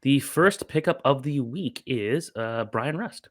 The first pickup of the week is Brian Rust.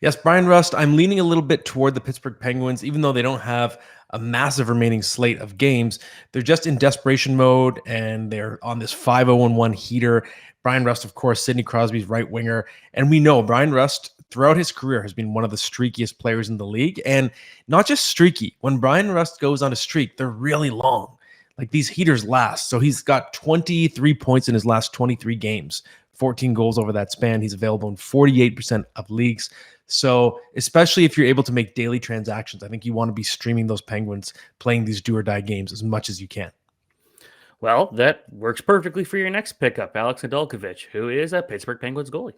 Yes, Brian Rust. I'm leaning a little bit toward the Pittsburgh Penguins, even though they don't have a massive remaining slate of games. They're just in desperation mode and they're on this 5-0-1 heater. Brian Rust, of course, Sidney Crosby's right winger. And we know Brian Rust throughout his career has been one of the streakiest players in the league. And not just streaky. When Brian Rust goes on a streak, they're really long. Like these heaters last. So he's got 23 points in his last 23 games, 14 goals over that span. He's available in 48% of leagues. So especially if you're able to make daily transactions, I think you want to be streaming those Penguins playing these do or die games as much as you can. Well, that works perfectly for your next pickup, Alex Nedeljkovic, who is a Pittsburgh Penguins goalie.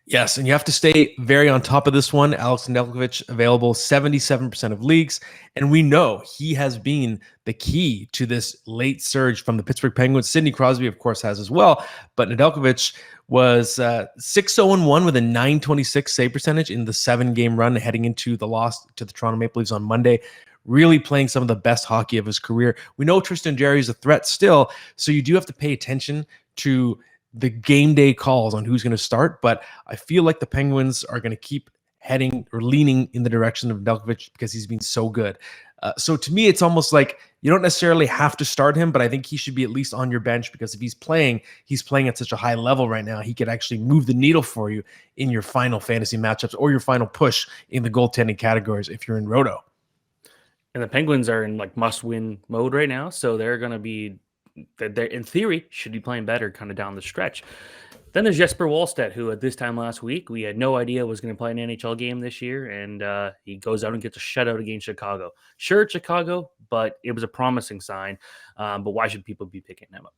Yes, and you have to stay very on top of this one. Alex Nedeljkovic available 77% of leagues, and we know he has been the key to this late surge from the Pittsburgh Penguins. Sidney Crosby, of course, has as well, but Nedeljkovic was 6-0-1 with a 926 save percentage in the 7-game run heading into the loss to the Toronto Maple Leafs on Monday. Really playing some of the best hockey of his career. We know Tristan Jarry is a threat still, so you do have to pay attention to the game day calls on who's going to start, but I feel like the Penguins are going to keep heading or leaning in the direction of Nedeljkovic because he's been so good. So to me, it's almost like you don't necessarily have to start him, but I think he should be at least on your bench because if he's playing at such a high level right now, he could actually move the needle for you in your final fantasy matchups or your final push in the goaltending categories if you're in Roto. And the Penguins are in like must-win mode right now, so they're going to be, they're in theory, should be playing better kind of down the stretch. Then there's Jesper Wallstedt, who at this time last week, we had no idea was going to play an NHL game this year, and he goes out and gets a shutout against Chicago. Sure, it's Chicago, but it was a promising sign. But why should people be picking him up?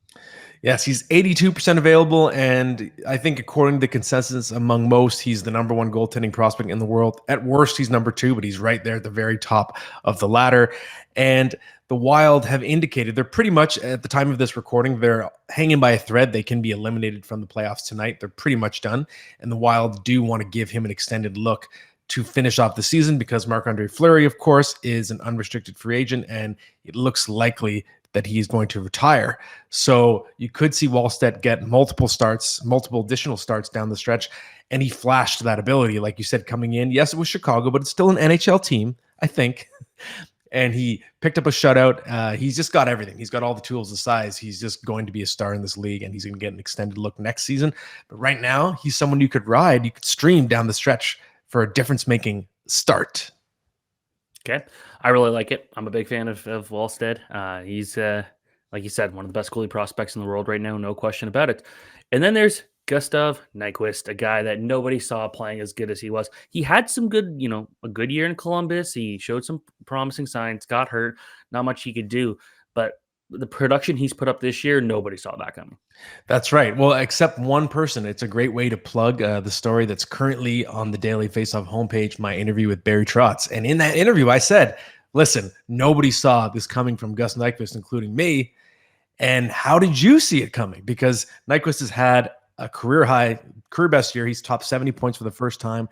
Yes, he's 82% available, and I think according to the consensus among most, he's the number one goaltending prospect in the world. At worst, he's number two, but he's right there at the very top of the ladder. And the Wild have indicated they're pretty much, at the time of this recording, they're hanging by a thread. They can be eliminated from the playoffs tonight. They're pretty much done. And the Wild do want to give him an extended look to finish off the season because Marc-Andre Fleury, of course, is an unrestricted free agent, and it looks likely that he's going to retire. So you could see Wallstedt get multiple additional starts down the stretch, and he flashed that ability, like you said, coming in. Yes, it was Chicago, but it's still an NHL team, I think. And he picked up a shutout. He's just got everything. He's got all the tools, the size. He's just going to be a star in this league, and he's going to get an extended look next season. But right now, he's someone you could ride, you could stream down the stretch for a difference-making start. Okay. I really like it. I'm a big fan of Wallstedt. He's, like you said, one of the best goalie prospects in the world right now, no question about it. And then there's Gustav Nyquist, a guy that nobody saw playing as good as he was. He had some good, a good year in Columbus. He showed some promising signs, got hurt, not much he could do. But the production he's put up this year, nobody saw that coming. That's right. Well, except one person. It's a great way to plug the story that's currently on the Daily Faceoff homepage, my interview with Barry Trotz. And in that interview, I said, listen, nobody saw this coming from Gus Nyquist, including me. And how did you see it coming? Because Nyquist has had a career best year. He's top 70 points for the first time.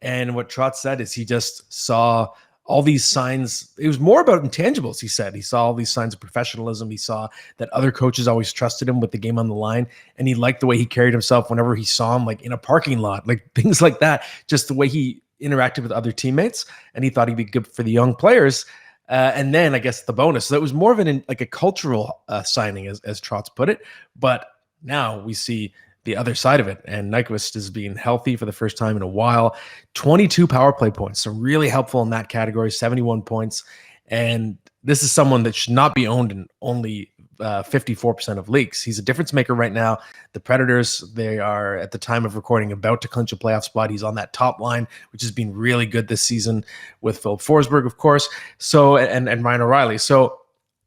And what Trotz said is he just saw all these signs. It was more about intangibles, he said. He saw all these signs of professionalism. He saw that other coaches always trusted him with the game on the line. And he liked the way he carried himself whenever he saw him, like in a parking lot, like things like that. Just the way he interacted with other teammates. And he thought he'd be good for the young players. And then I guess the bonus. So it was more of a cultural signing, as Trotz put it. But now we see the other side of it. And Nyquist is being healthy for the first time in a while. 22 power play points. So really helpful in that category, 71 points. And this is someone that should not be owned in only 54% of leagues. He's a difference maker right now. The Predators, they are at the time of recording about to clinch a playoff spot. He's on that top line, which has been really good this season with Phil Forsberg, of course. So, and Ryan O'Reilly. So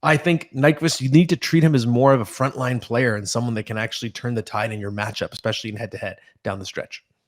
I think Nyquist, you need to treat him as more of a frontline player and someone that can actually turn the tide in your matchup, especially in head-to-head down the stretch.